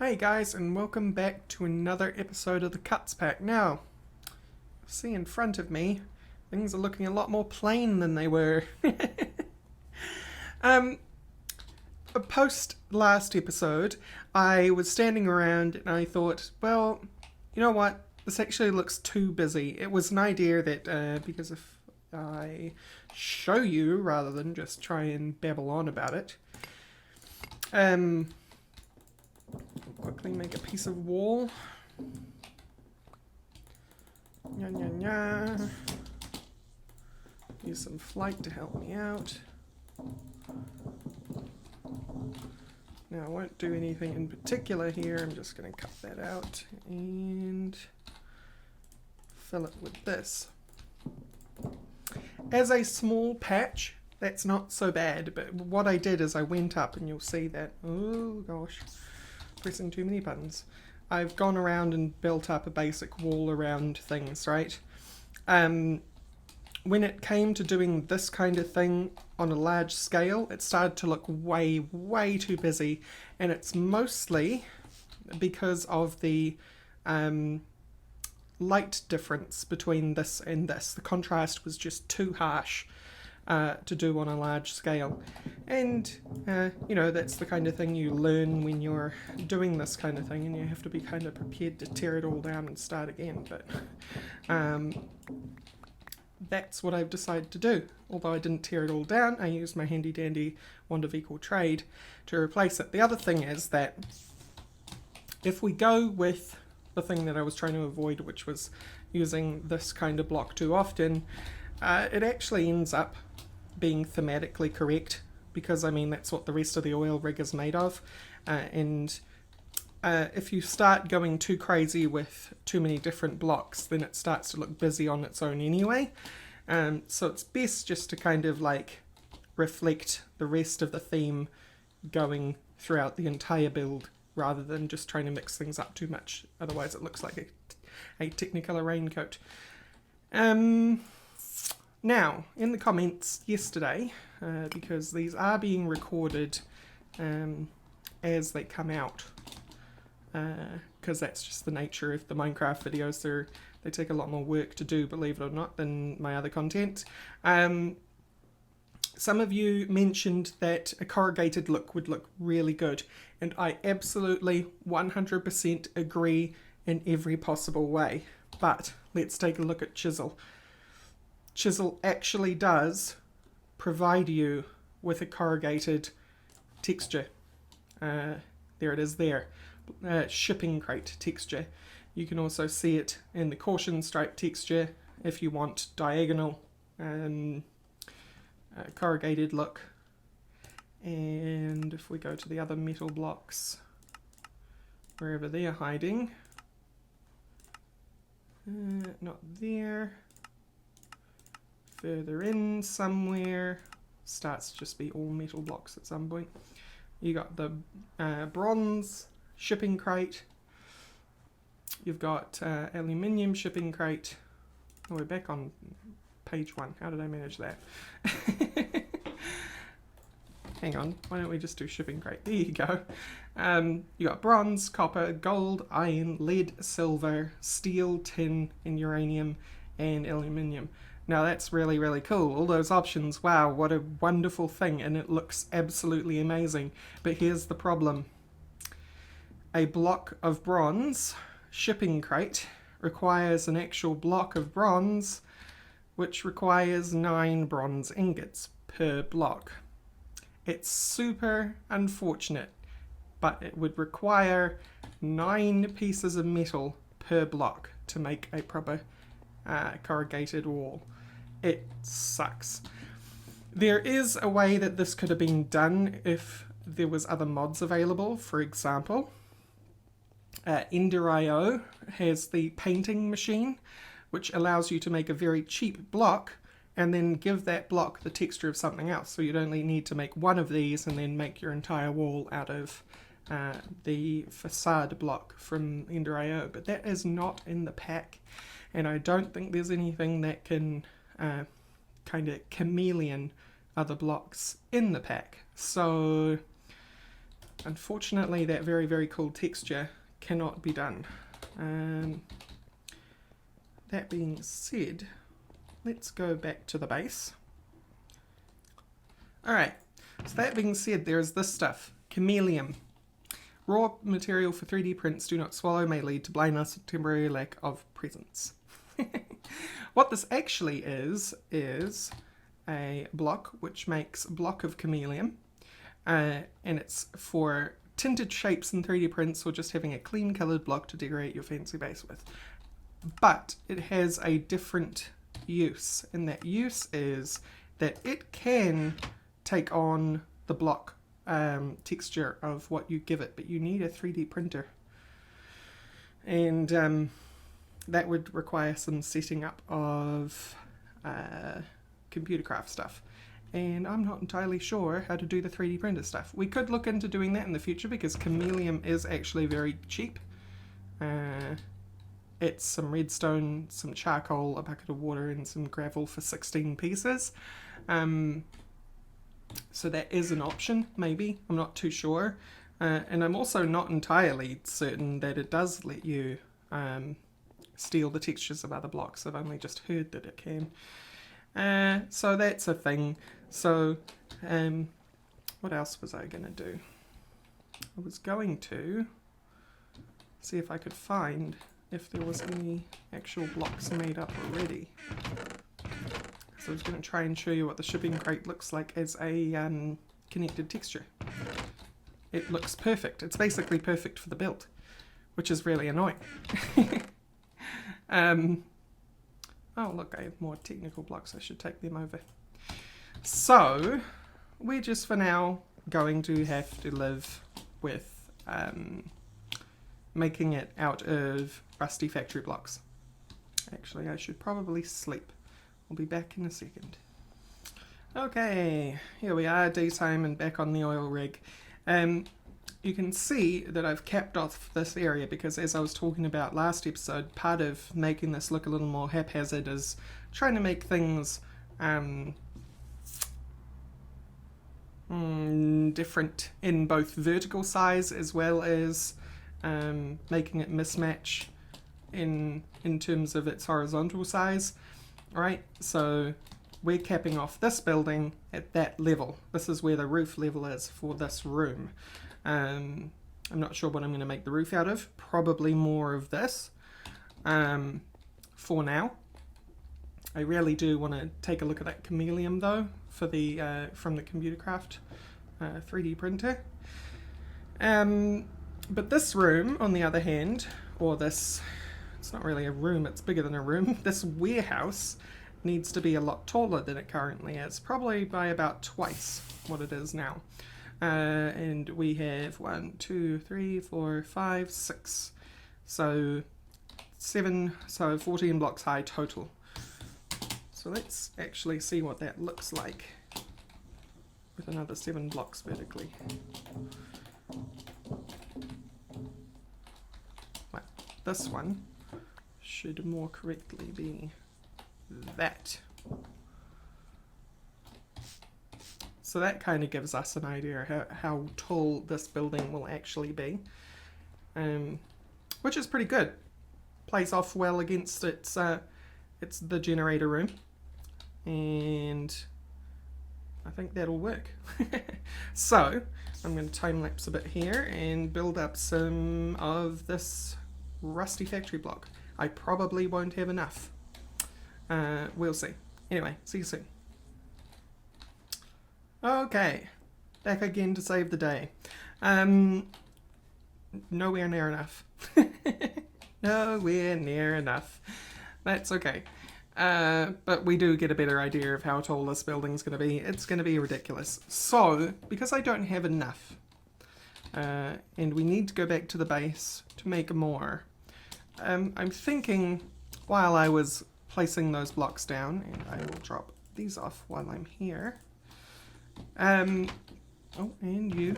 Hey guys, and welcome back to another episode of the Cuts Pack. Now, see in front of me, things are looking a lot more plain than they were. Post last episode, I was standing around and I thought, well, you know what? This actually looks too busy. It was an idea that, because if I show you rather than just try and babble on about it, quickly make a piece of wall. Nya, nya, nya. Use some flight to help me out. Now I won't do anything in particular here. I'm just going to cut that out and fill it with this. As a small patch, that's not so bad, but what I did is I went up and you'll see that, oh gosh, pressing too many buttons. I've gone around and built up a basic wall around things, right? When it came to doing this kind of thing on a large scale, it started to look way too busy, and it's mostly because of the light difference between this and this. The contrast was just too harsh to do on a large scale, and you know, that's the kind of thing you learn when you're doing this kind of thing, and you have to be kind of prepared to tear it all down and start again. But that's what I've decided to do. Although I didn't tear it all down, I used my handy dandy wand of equal trade to replace it. The other thing is that if we go with the thing that I was trying to avoid, which was using this kind of block too often, it actually ends up being thematically correct, because I mean that's what the rest of the oil rig is made of, and if you start going too crazy with too many different blocks, then it starts to look busy on its own anyway. So it's best just to kind of like reflect the rest of the theme going throughout the entire build, rather than just trying to mix things up too much. Otherwise it looks like a Technicolor raincoat. Now, in the comments yesterday, because these are being recorded as they come out, because that's just the nature of the Minecraft videos. They take a lot more work to do, believe it or not, than my other content. Some of you mentioned that a corrugated look would look really good, and I absolutely 100% agree in every possible way. But let's take a look at Chisel. Chisel actually does provide you with a corrugated texture. There it is there. Shipping crate texture. You can also see it in the caution stripe texture if you want diagonal corrugated look. And if we go to the other metal blocks, wherever they're hiding, not there, further in somewhere, starts to just be all metal blocks at some point. You got the bronze shipping crate, you've got aluminium shipping crate. Oh, we're back on page 1. How did I manage that? Hang on, why don't we just do shipping crate? There you go. You got bronze, copper, gold, iron, lead, silver, steel, tin, and uranium, and aluminium. Now that's really cool. All those options, wow, what a wonderful thing, and it looks absolutely amazing. But here's the problem. A block of bronze shipping crate requires an actual block of bronze, which requires 9 bronze ingots per block. It's super unfortunate, but it would require 9 pieces of metal per block to make a proper corrugated wall. It sucks. There is a way that this could have been done if there was other mods available. For example, Ender.io has the painting machine, which allows you to make a very cheap block and then give that block the texture of something else. So you'd only need to make one of these and then make your entire wall out of the facade block from Ender.io. But that is not in the pack, and I don't think there's anything that can kind of chameleon other blocks in the pack. So unfortunately that very, very cool texture cannot be done. That being said, let's go back to the base. Alright, so that being said, there's this stuff, chameleon. Raw material for 3D prints do not swallow, may lead to blindness or temporary lack of presence. What this actually is a block which makes a block of chameleon, and it's for tinted shapes in 3D prints or just having a clean coloured block to decorate your fancy base with. But it has a different use, and that use is that it can take on the block texture of what you give it, but you need a 3D printer, and that would require some setting up of ComputerCraft stuff, and I'm not entirely sure how to do the 3D printer stuff. We could look into doing that in the future because chameleon is actually very cheap. It's some redstone, some charcoal, a bucket of water, and some gravel for 16 pieces. So that is an option, maybe. I'm not too sure. And I'm also not entirely certain that it does let you steal the textures of other blocks. I've only just heard that it can. So that's a thing. So what else was I going to do? I was going to see if I could find if there was any actual blocks made up already. So I was going to try and show you what the shipping crate looks like as a connected texture. It looks perfect. It's basically perfect for the build, which is really annoying. Oh look, I have more technical blocks. I should take them over. So we're just for now going to have to live with making it out of rusty factory blocks. Actually, I should probably sleep. I'll be back in a second. Okay, here we are, daytime and back on the oil rig. You can see that I've capped off this area because, as I was talking about last episode, part of making this look a little more haphazard is trying to make things different in both vertical size as well as making it mismatch in terms of its horizontal size. Right, so we're capping off this building at that level. This is where the roof level is for this room. I'm not sure what I'm going to make the roof out of. Probably more of this for now. I really do want to take a look at that chameleon though for the from the ComputerCraft 3D printer. But this room, on the other hand, or this, it's not really a room, it's bigger than a room. This warehouse needs to be a lot taller than it currently is, probably by about twice what it is now. And we have 1, 2, 3, 4, 5, 6. So 7, so 14 blocks high total. So let's actually see what that looks like with another 7 blocks vertically. Well, this one should more correctly be that. So that kind of gives us an idea how tall this building will actually be, which is pretty good. Plays off well against it's the generator room, and I think that'll work. So I'm going to time lapse a bit here and build up some of this rusty factory block. I probably won't have enough. We'll see. Anyway, see you soon. Okay, back again to save the day. Nowhere near enough. Nowhere near enough. That's okay. But we do get a better idea of how tall this building's going to be. It's going to be ridiculous. So, because I don't have enough, and we need to go back to the base to make more, I'm thinking while I was placing those blocks down, and I will drop these off while I'm here. Oh, and you.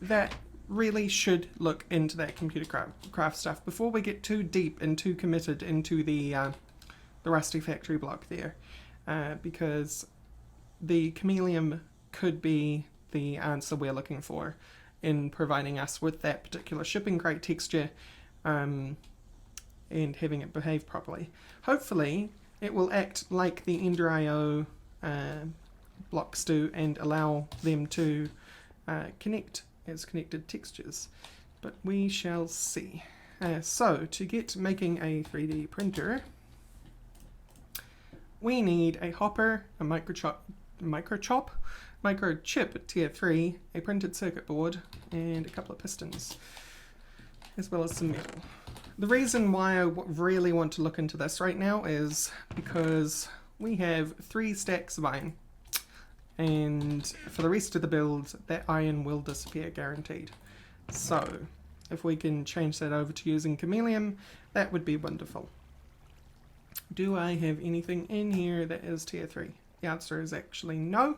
That really should look into that ComputerCraft stuff before we get too deep and too committed into the rusty factory block there, because the chameleon could be the answer we're looking for in providing us with that particular shipping crate texture and having it behave properly. Hopefully it will act like the Ender.io blocks do and allow them to connect as connected textures, but we shall see. So to get making a 3D printer, we need a hopper, a microchip tier 3, a printed circuit board, and a couple of pistons, as well as some metal. The reason why I really want to look into this right now is because we have 3 stacks of iron, and for the rest of the build that iron will disappear guaranteed. So if we can change that over to using Chameleon, that would be wonderful. Do I have anything in here that is tier 3? The answer is actually no,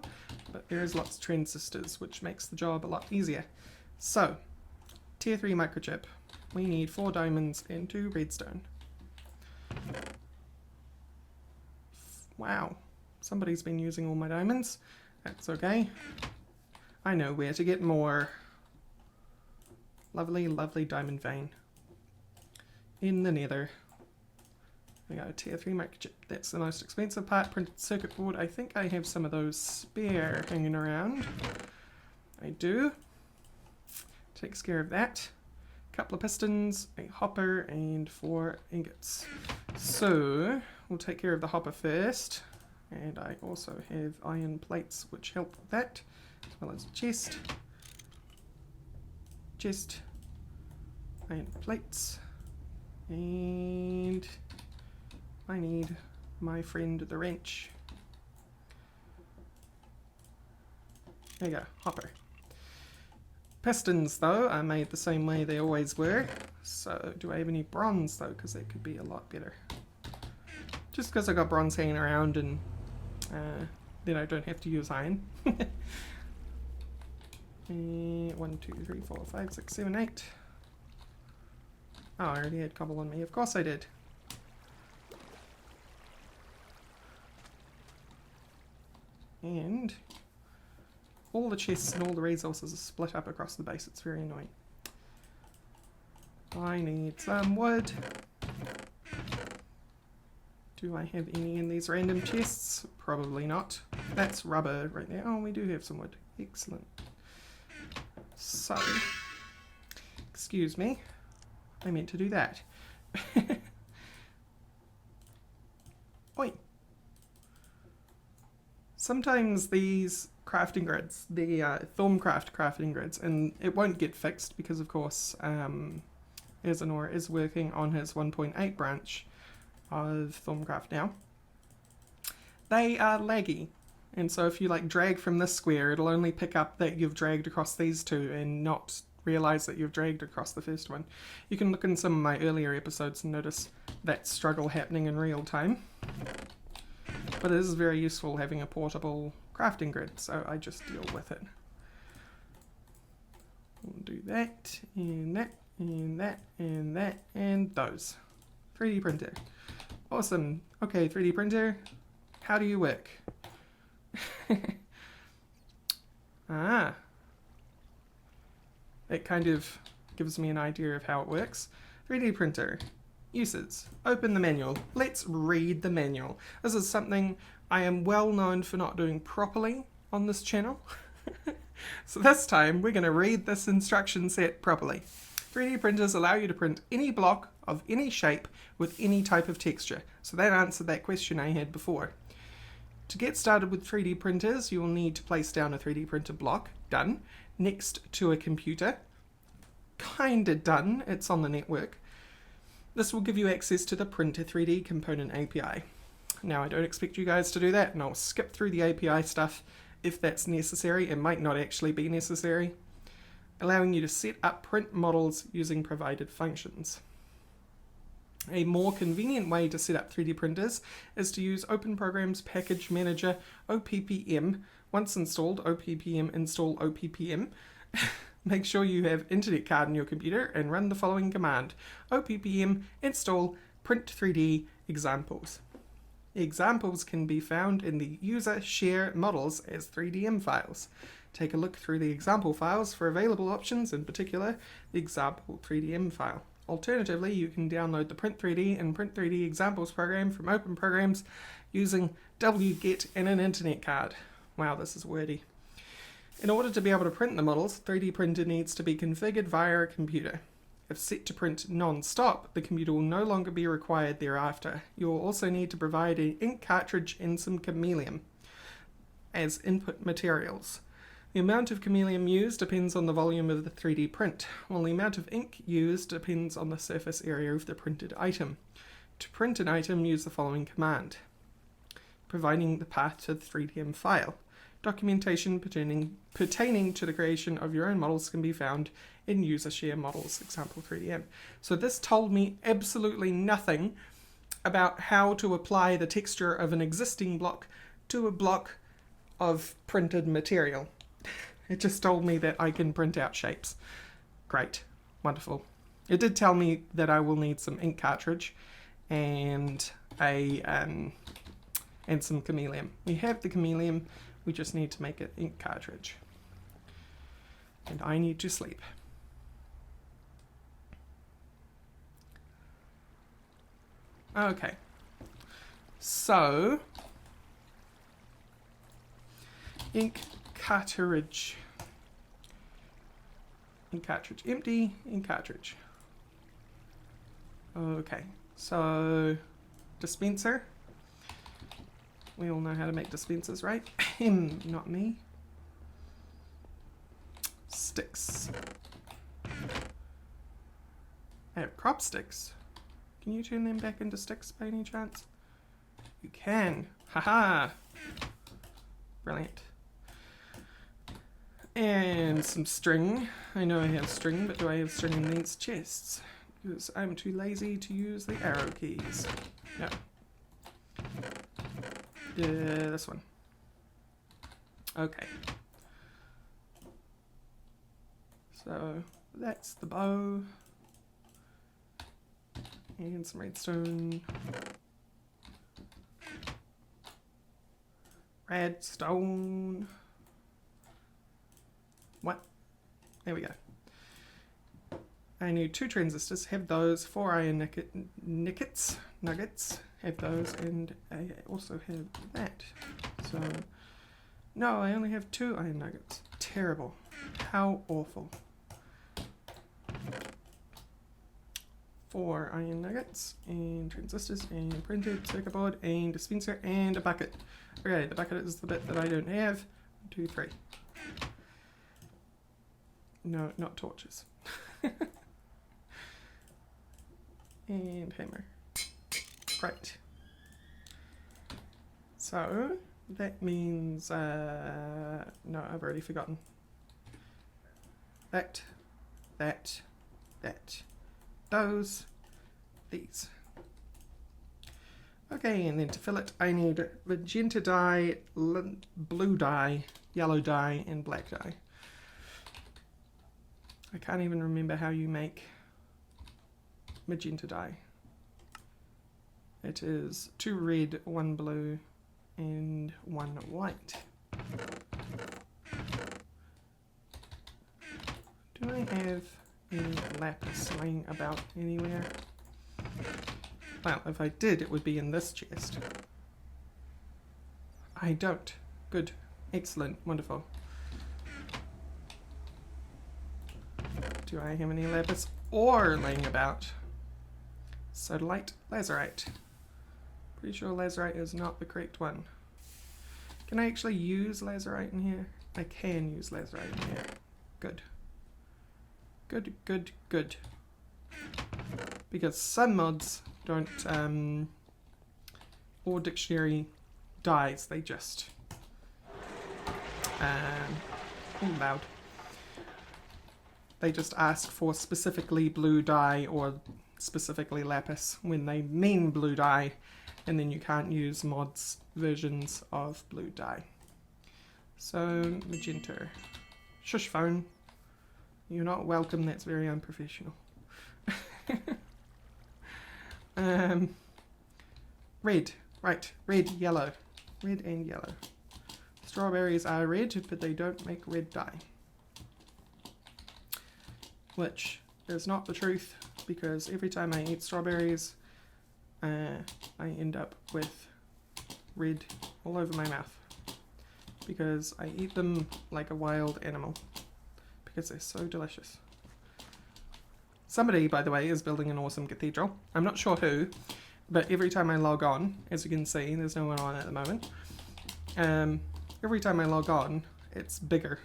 but there is lots of transistors, which makes the job a lot easier. So, tier 3 microchip. We need 4 diamonds and 2 redstone. Wow, somebody's been using all my diamonds. That's okay. I know where to get more. Lovely, lovely diamond vein. In the nether. We got a tier 3 microchip. That's the most expensive part. Printed circuit board. I think I have some of those spare hanging around. I do. Takes care of that. Couple of pistons, a hopper, and 4 ingots. So we'll take care of the hopper first. And I also have iron plates which help with that, as well as chest. Chest. Iron plates. And I need my friend the wrench. There you go, hopper. Pistons though are made the same way they always were. So do I have any bronze though, because that could be a lot better. Just because I got bronze hanging around and then I don't have to use iron. 1, 2, 3, 4, 5, 6, 7, 8. Oh, I already had cobble on me. Of course I did. And all the chests and all the resources are split up across the base. It's very annoying. I need some wood. Do I have any in these random chests? Probably not. That's rubber right there. Oh, we do have some wood. Excellent. So, excuse me. I meant to do that. Oi. Sometimes these crafting grids, the Thaumcraft crafting grids, and it won't get fixed because, of course, Ezinor is working on his 1.8 branch of Thaumcraft now. They are laggy, and so if you like drag from this square, it'll only pick up that you've dragged across these two and not realize that you've dragged across the first one. You can look in some of my earlier episodes and notice that struggle happening in real time. But it is very useful having a portable crafting grid, so I just deal with it. We'll do that, and that, and that, and that, and those. 3D printer. Awesome. Okay, 3D printer, how do you work? Ah. It kind of gives me an idea of how it works. 3D printer. Uses. Open the manual. Let's read the manual. This is something I am well known for not doing properly on this channel. So this time we're going to read this instruction set properly. 3D printers allow you to print any block of any shape with any type of texture. So that answered that question I had before. To get started with 3D printers, you will need to place down a 3D printer block, done, next to a computer. Kinda done, it's on the network. This will give you access to the Printer 3D component API. Now I don't expect you guys to do that, and I'll skip through the API stuff if that's necessary. It might not actually be necessary. Allowing you to set up print models using provided functions. A more convenient way to set up 3D printers is to use Open Programs Package Manager OPPM. Once installed, OPPM install OPPM. Make sure you have internet card in your computer and run the following command. OPPM install print 3D examples. Examples can be found in the user share models as 3DM files. Take a look through the example files for available options, in particular the example 3DM file. Alternatively, you can download the Print3D and Print3D examples program from Open Programs using wget and an internet card. Wow, this is wordy. In order to be able to print the models, 3D printer needs to be configured via a computer. If set to print non-stop, the computer will no longer be required thereafter. You will also need to provide an ink cartridge and some chameleon as input materials. The amount of chameleon used depends on the volume of the 3D print, while the amount of ink used depends on the surface area of the printed item. To print an item, use the following command, providing the path to the 3DM file. Documentation pertaining to the creation of your own models can be found in User Share Models, example 3DM. So this told me absolutely nothing about how to apply the texture of an existing block to a block of printed material. It just told me that I can print out shapes. Great. Wonderful. It did tell me that I will need some ink cartridge and and some chameleon. We have the chameleon. We just need to make an ink cartridge. And I need to sleep. Okay. So, ink cartridge. Ink cartridge empty, ink cartridge. Okay, so dispenser. We all know how to make dispensers, right? Not me. Sticks. I have crop sticks. Can you turn them back into sticks by any chance? You can. Haha. Brilliant. And some string. I know I have string, but do I have string in these chests? Because I'm too lazy to use the arrow keys. No. This one. Okay. So that's the bow. And some redstone. Redstone. What? There we go. I need 2 transistors. Have those. 4 iron nuggets. Have those, and I also have that. So, no, I only have 2 iron nuggets. Terrible. How awful. 4 iron nuggets, and transistors, and printed circuit board, and dispenser, and a bucket. Okay, the bucket is the bit that I don't have. 1, 2, 3. No, not torches. And hammer. Right. So, that means, no, I've already forgotten. That. Those. These. Okay, and then to fill it, I need magenta dye, blue dye, yellow dye, and black dye. I can't even remember how you make magenta dye. It is 2 red, 1 blue, and 1 white. Do I have any lapis laying about anywhere? Well, if I did, it would be in this chest. I don't. Good. Excellent. Wonderful. Do I have any lapis ore laying about? Sodalite, lazurite. Pretty sure lazurite is not the correct one. Can I actually use lazurite in here? I can use lazurite in here. Good. Good, good, good. Because some mods don't, or dictionary dies, they just, loud. They just ask for specifically blue dye or specifically lapis when they mean blue dye, and then you can't use mods versions of blue dye. So, magenta. Shush phone. You're not welcome, that's very unprofessional. Red, right, red, yellow. Red and yellow. Let's strawberries are red, but they don't make red dye. Which is not the truth, because every time I eat strawberries, I end up with red all over my mouth. Because I eat them like a wild animal. Because they're so delicious. Somebody, by the way, is building an awesome cathedral. I'm not sure who, but every time I log on, as you can see, there's no one on at the moment. Every time I log on, it's bigger.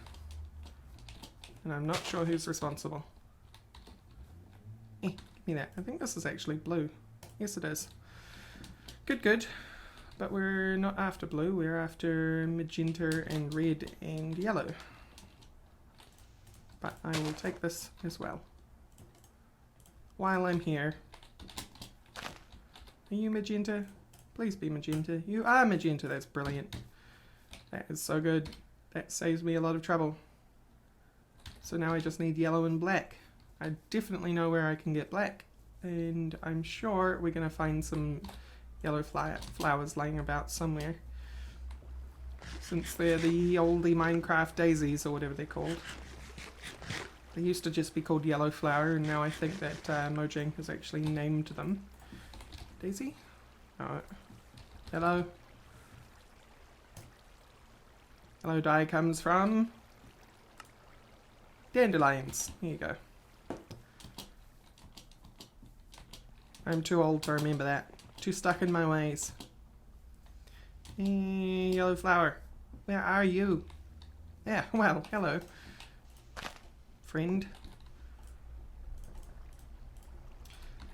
And I'm not sure who's responsible. Give me that. I think this is actually blue. Yes, it is. Good, good. But we're not after blue, we're after magenta and red and yellow. But I will take this as well. While I'm here. Are you magenta? Please be magenta. You are magenta, that's brilliant. That is so good. That saves me a lot of trouble. So now I just need yellow and black. I definitely know where I can get black. And I'm sure we're going to find some yellow flowers laying about somewhere. Since they're the oldie Minecraft daisies or whatever they're called. They used to just be called yellow flower, and now I think that Mojang has actually named them. Daisy? Oh. Hello. Hello dye comes from dandelions. Here you go. I'm too old to remember that. Too stuck in my ways. Yellow flower. Where are you? Yeah, well, hello. Friend.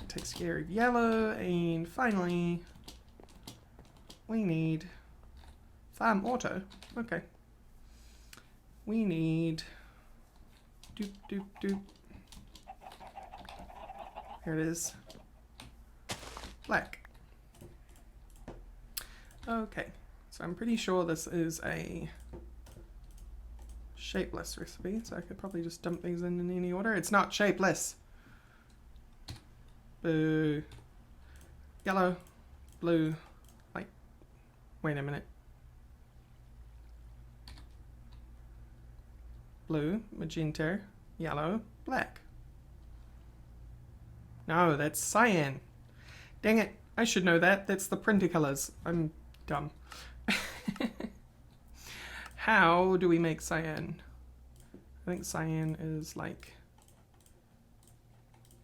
Takes care of yellow, and finally we need farm auto. Okay. We need doop doop doop. Here it is. Black. Okay, so I'm pretty sure this is a shapeless recipe, so I could probably just dump these in any order. It's not shapeless. Boo. Yellow, blue, like, wait a minute. Blue, magenta, yellow, black. No, that's cyan. Dang it, I should know that. That's the printer colors. I'm dumb. How do we make cyan? I think cyan is like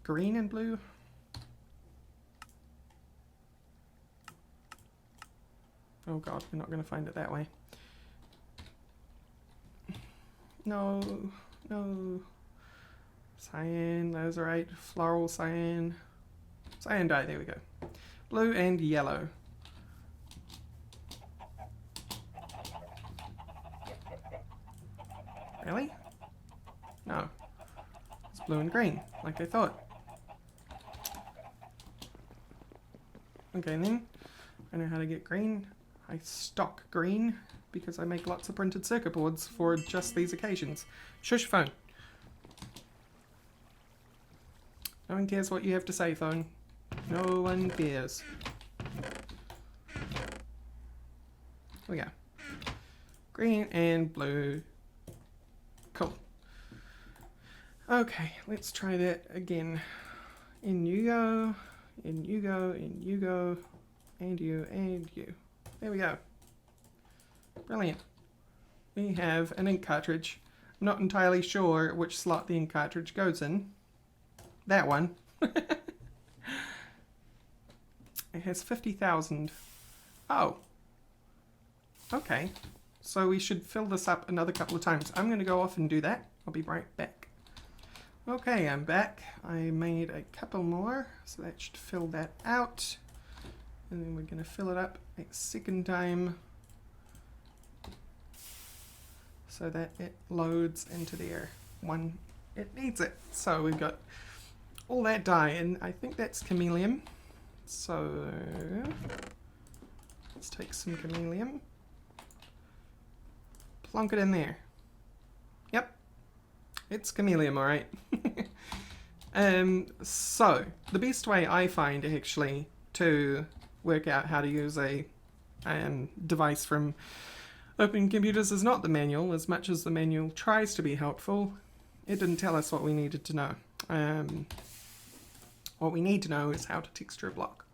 green and blue. Oh god, we're not going to find it that way. No, no. Cyan, those are right. Floral cyan. Cyan dye, there we go. Blue and yellow. Really? No. It's blue and green, like I thought. Okay then, I know how to get green. I stock green because I make lots of printed circuit boards for just these occasions. Shush, phone. No one cares what you have to say, phone. No one cares. Here we go. Green and blue. Cool. Okay, let's try that again. In you go, in you go, in you go, and you, and you. There we go. Brilliant. We have an ink cartridge. I'm not entirely sure which slot the ink cartridge goes in. That one. It has 50,000. Oh. Okay. So we should fill this up another couple of times. I'm going to go off and do that. I'll be right back. Okay, I'm back. I made a couple more, so that should fill that out. And then we're going to fill it up a second time so that it loads into there when it needs it. So we've got all that dye, and I think that's chameleon. So let's take some chameleon, plonk it in there. Yep, it's chameleon, all right. So the best way I find actually to work out how to use a device from Open Computers is not the manual, as much as the manual tries to be helpful. It didn't tell us what we needed to know. What we need to know is how to texture a block.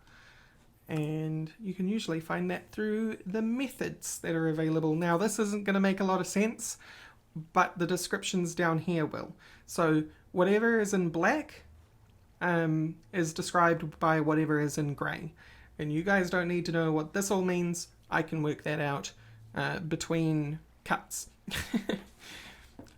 And you can usually find that through the methods that are available. Now, this isn't going to make a lot of sense, but the descriptions down here will. So whatever is in black is described by whatever is in grey. And you guys don't need to know what this all means. I can work that out between cuts.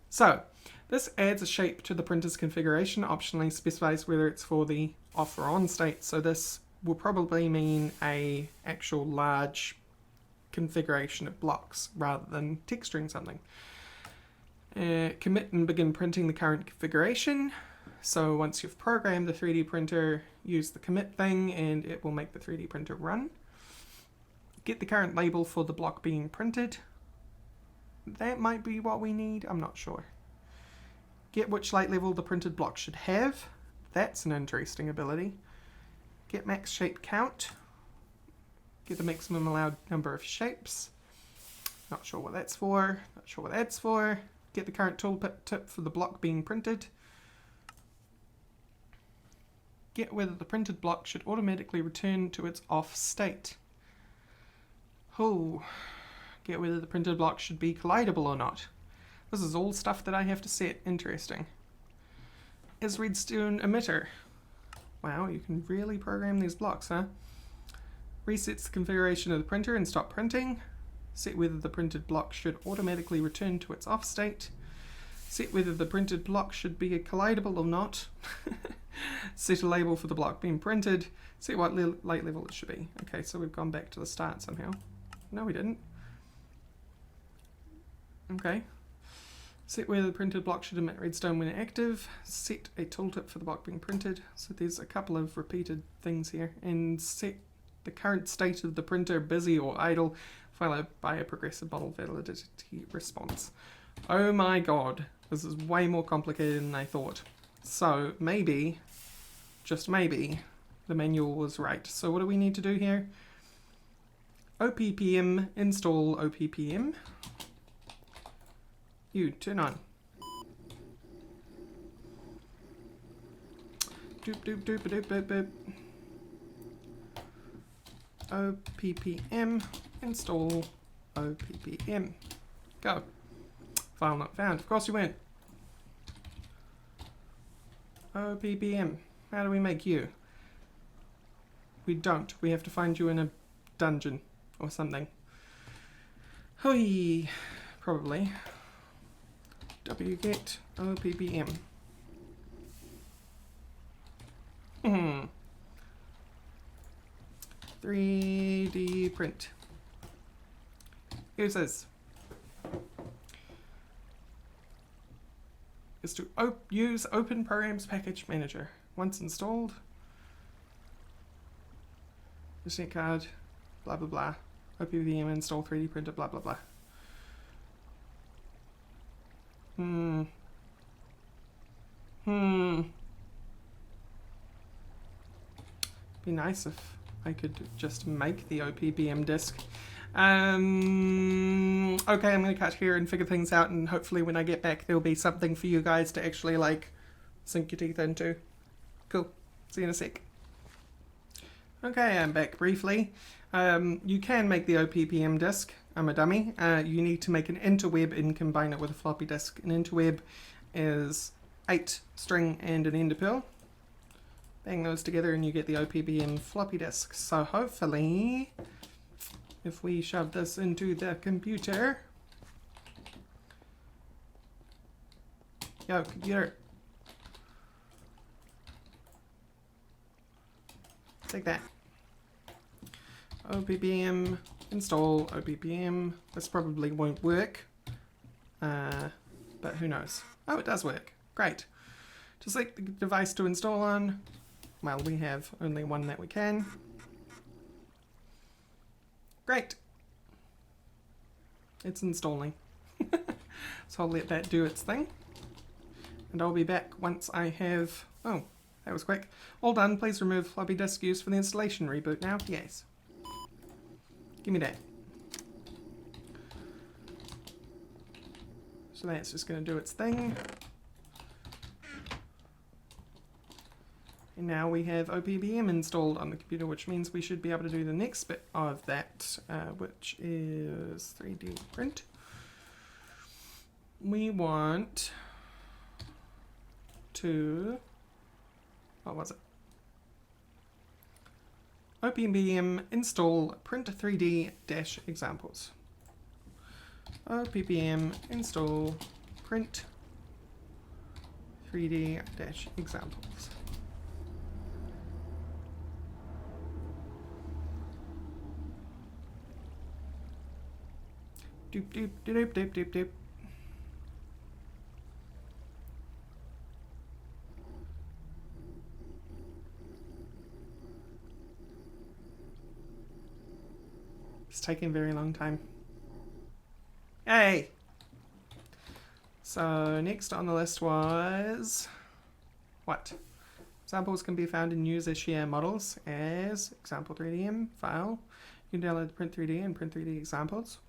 So this adds a shape to the printer's configuration, optionally specifies whether it's for the off or on state. So this will probably mean a actual large configuration of blocks rather than texturing something. Commit and begin printing the current configuration. So once you've programmed the 3D printer, use the commit thing and it will make the 3D printer run. Get the current label for the block being printed. That might be what we need, I'm not sure. Get which light level the printed block should have. That's an interesting ability. Get max shape count. Get the maximum allowed number of shapes. Not sure what that's for. Not sure what that's for. Get the current tooltip for the block being printed. Get whether the printed block should automatically return to its off state. Oh, get whether the printed block should be collidable or not. This is all stuff that I have to set. Interesting. Is redstone emitter. Wow, you can really program these blocks, huh? Resets the configuration of the printer and stop printing. Set whether the printed block should automatically return to its off state. Set whether the printed block should be collidable or not. Set a label for the block being printed. Set what light level it should be. Okay, so we've gone back to the start somehow. No, we didn't. Okay. Set whether the printed block should emit redstone when active. Set a tooltip for the block being printed. So there's a couple of repeated things here. And set the current state of the printer busy or idle, followed by a progressive model validity response. Oh my god, this is way more complicated than I thought. So maybe, just maybe, the manual was right. So what do we need to do here? OPPM, install OPPM. You, turn on. Doop doop doop doop doop doop. OPPM, install OPPM. Go. File not found. Of course you went. OPPM. How do we make you? We don't. We have to find you in a dungeon or something. Hoi. Probably. wget OPPM. 3D print. Uses is to use Open Programs Package Manager. Once installed, the card, blah blah blah. OPPM install 3D printer, blah blah blah. Be nice if I could just make the OPPM disk. Okay, I'm going to cut here and figure things out, and hopefully when I get back there'll be something for you guys to actually like sink your teeth into. Cool. See you in a sec. Okay, I'm back briefly. You can make the OPPM disk. I'm a dummy. You need to make an interweb and combine it with a floppy disk. An interweb is 8 string and an ender pearl. Bang those together and you get the OPPM floppy disk. So hopefully, if we shove this into the computer... Yo, computer. Take that. OPPM, install OPPM. This probably won't work, but who knows. Oh, it does work. Great. To select the device to install on. Well, we have only one that we can. Great. It's installing. So I'll let that do its thing. And I'll be back once I have... Oh, that was quick. All done. Please remove floppy disk used for the installation. Reboot now. Yes. Give me that. So that's just going to do its thing. And now we have OPM installed on the computer, which means we should be able to do the next bit of that, which is 3D print. We want to, what was it? OPM install print 3D-examples. OPM install print 3D-examples. Doop doop doop doop doop doop. It's taking a very long time. Hey! So next on the list was what? Examples can be found in user share models as example 3DM file. You can download the print 3D and print 3D examples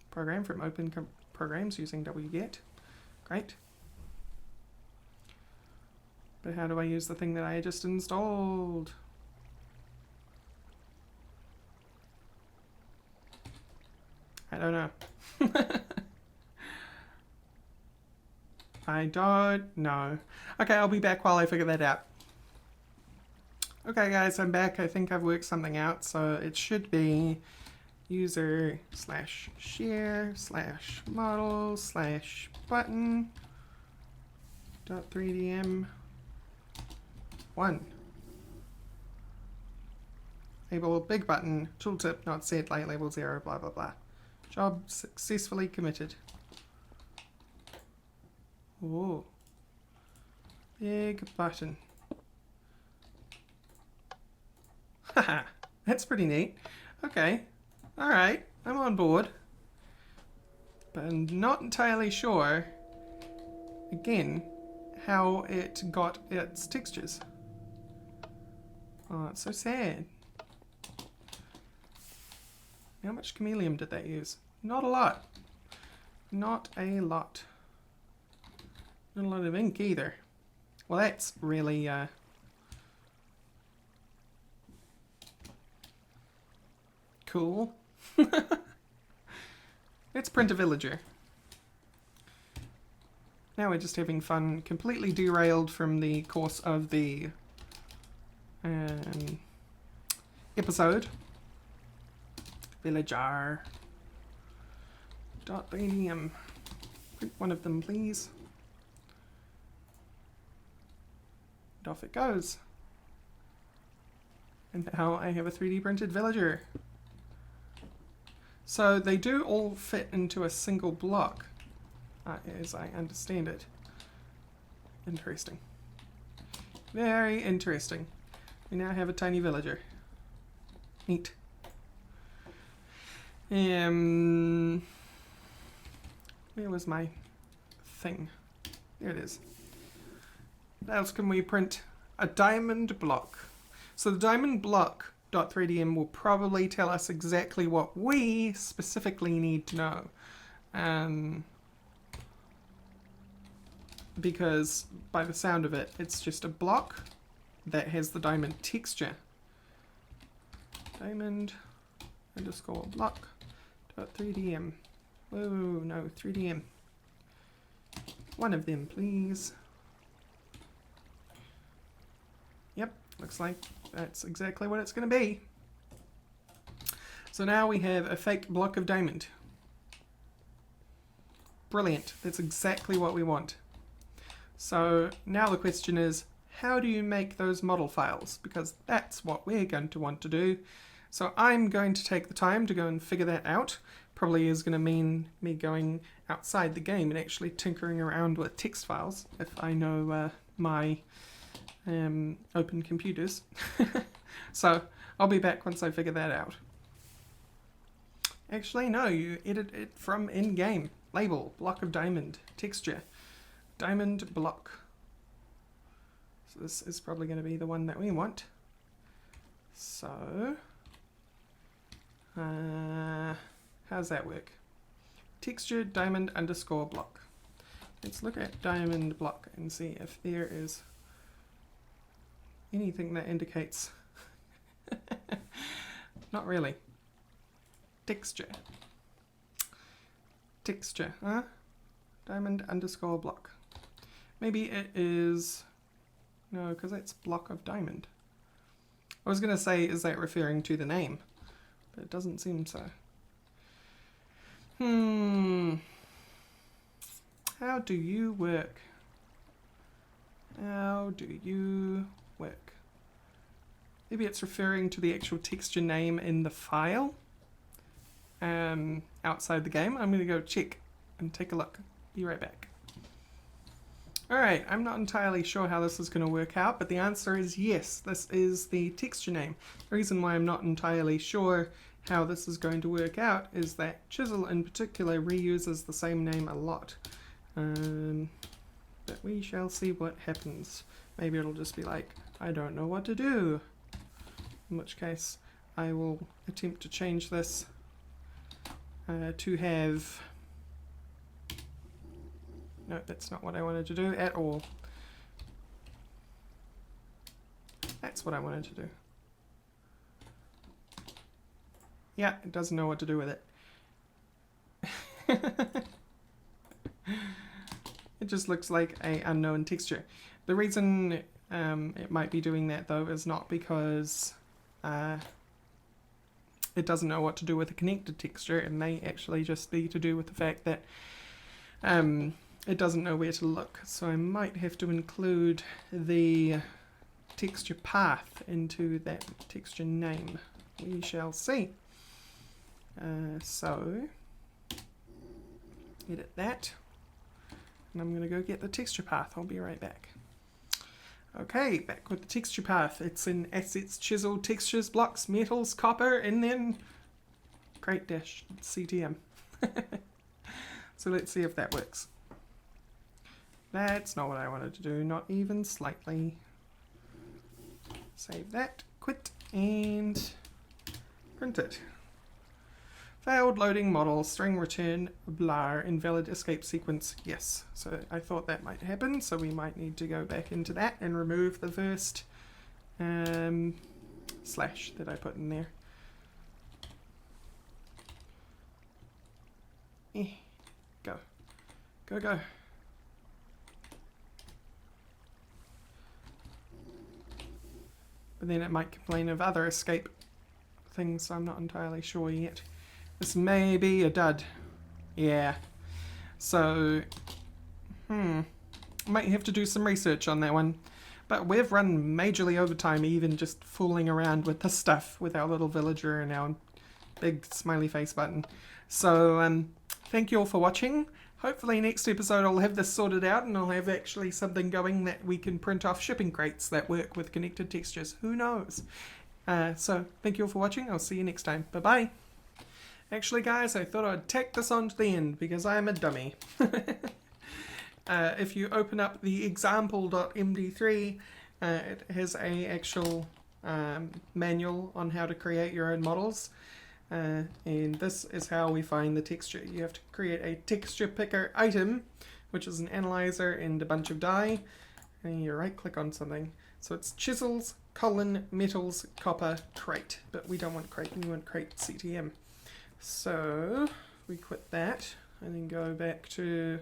program from open programs using wget. Great. But how do I use the thing that I just installed? I don't know. I don't know. Okay, I'll be back while I figure that out. Okay guys, I'm back. I think I've worked something out. So it should be user / share / model / button .3dm 1. Label big button, tooltip not set, light label 0, blah blah blah. Job successfully committed. Ooh. Big button. Haha, that's pretty neat. Okay, alright, I'm on board. But I'm not entirely sure, again, how it got its textures. Oh, it's so sad. How much chameleon did they use? Not a lot. Not a lot. Not a lot of ink either. Well, that's really cool. Let's print a villager. Now we're just having fun, completely derailed from the course of the episode. Villager. .3dm. Print one of them, please. And off it goes. And now I have a 3D printed villager. So they do all fit into a single block, as I understand it. Interesting. Very interesting. We now have a tiny villager. Neat. Where was my thing? There it is. What else can we print? A diamond block. So the diamond block .3dm will probably tell us exactly what we specifically need to know. Because by the sound of it, it's just a block that has the diamond texture. Diamond _ block .3dm. Whoa, no, 3dm. One of them, please. Yep, looks like that's exactly what it's going to be. So now we have a fake block of diamond. Brilliant, that's exactly what we want. So now the question is, how do you make those model files? Because that's what we're going to want to do. So I'm going to take the time to go and figure that out. Probably is going to mean me going outside the game and actually tinkering around with text files, if I know my open computers. So I'll be back once I figure that out. Actually, no, you edit it from in-game. Label, block of diamond, texture, diamond block. So this is probably going to be the one that we want. So, how's that work? texture diamond underscore block. Let's look at diamond block and see if there is anything that indicates. Not really. Texture. Texture, huh? Diamond underscore block. Maybe it is, no, because that's block of diamond. I was going to say, is that referring to the name? But it doesn't seem so. How do you work? How do you work? Maybe it's referring to the actual texture name in the file outside the game. I'm going to go check and take a look. Be right back. Alright, I'm not entirely sure how this is going to work out, but the answer is yes, this is the texture name. The reason why I'm not entirely sure how this is going to work out is that Chisel in particular reuses the same name a lot. But we shall see what happens. Maybe it'll just be like, I don't know what to do. In which case, I will attempt to change this to have... No, that's not what I wanted to do at all. That's what I wanted to do. Yeah, it doesn't know what to do with it. It just looks like an unknown texture. The reason it might be doing that though is not because it doesn't know what to do with a connected texture. It may actually just be to do with the fact that it doesn't know where to look. So I might have to include the texture path into that texture name. We shall see. So edit that. And I'm going to go get the texture path. I'll be right back. Okay, back with the texture path. It's in Assets, Chisel, Textures, Blocks, Metals, Copper, and then CTM. So let's see if that works. That's not what I wanted to do, not even slightly. Save that, quit, and print it. Failed loading model, string return, blar, invalid escape sequence, yes. So I thought that might happen, so we might need to go back into that and remove the first slash that I put in there. Go. Go, go. But then it might complain of other escape things, so I'm not entirely sure yet. This may be a dud. Yeah. So, might have to do some research on that one. But we've run majorly overtime even just fooling around with this stuff with our little villager and our big smiley face button. So, thank you all for watching. Hopefully next episode I'll have this sorted out and I'll have actually something going that we can print off shipping crates that work with connected textures. Who knows? So, thank you all for watching. I'll see you next time. Bye-bye. Actually, guys, I thought I'd tack this on to the end because I'm a dummy. If you open up the example.md3, it has a actual manual on how to create your own models. And this is how we find the texture. You have to create a texture picker item, which is an analyzer and a bunch of die. And you right click on something. So it's chisels, metals, copper, crate. But we don't want crate, we want crate CTM. So we quit that and then go back to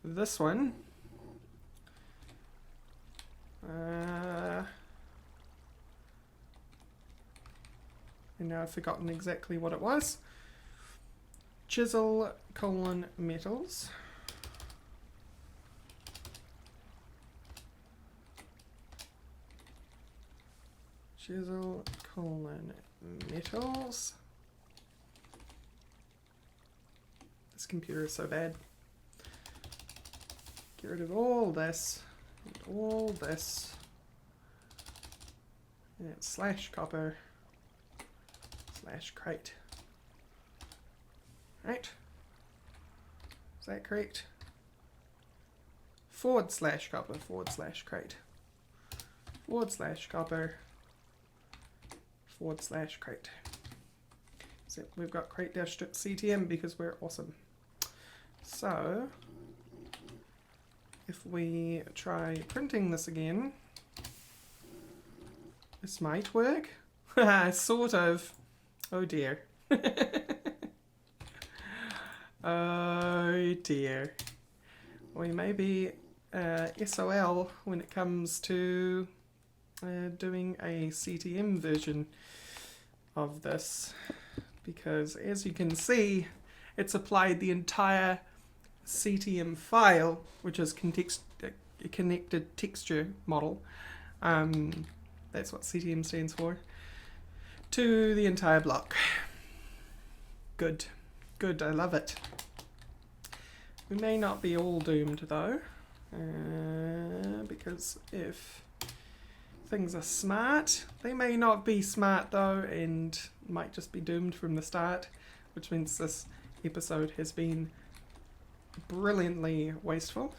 this one. And now I've forgotten exactly what it was. Chisel, metals. Chisel, metals. This computer is so bad. Get rid of all this and all this. And it's slash copper slash crate. Right? Is that correct? Forward slash copper forward slash crate. Forward slash copper forward slash crate. So we've got crate dash CTM because we're awesome. So if we try printing this again, this might work. Sort of. Oh dear. Oh dear. We may be SOL when it comes to doing a CTM version of this, because as you can see, it's applied the entire CTM file, which is connected texture model. That's what CTM stands for, to the entire block. Good. Good, I love it. We may not be all doomed though, because if things are smart, they may not be smart though, and might just be doomed from the start, which means this episode has been brilliantly wasteful.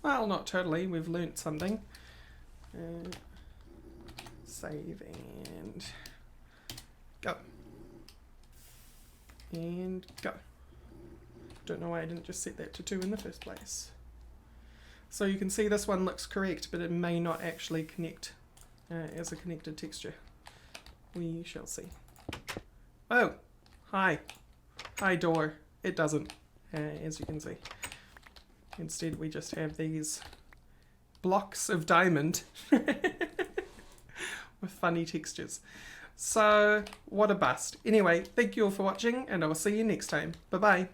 Well, not totally, we've learnt something. Save and go. And go. Don't know why I didn't just set that to 2 in the first place. So you can see this one looks correct, but it may not actually connect as a connected texture. We shall see. Oh, hi. Hi door. It doesn't, as you can see. Instead we just have these blocks of diamond with funny textures. So, what a bust. Anyway, thank you all for watching, and I will see you next time. Bye bye.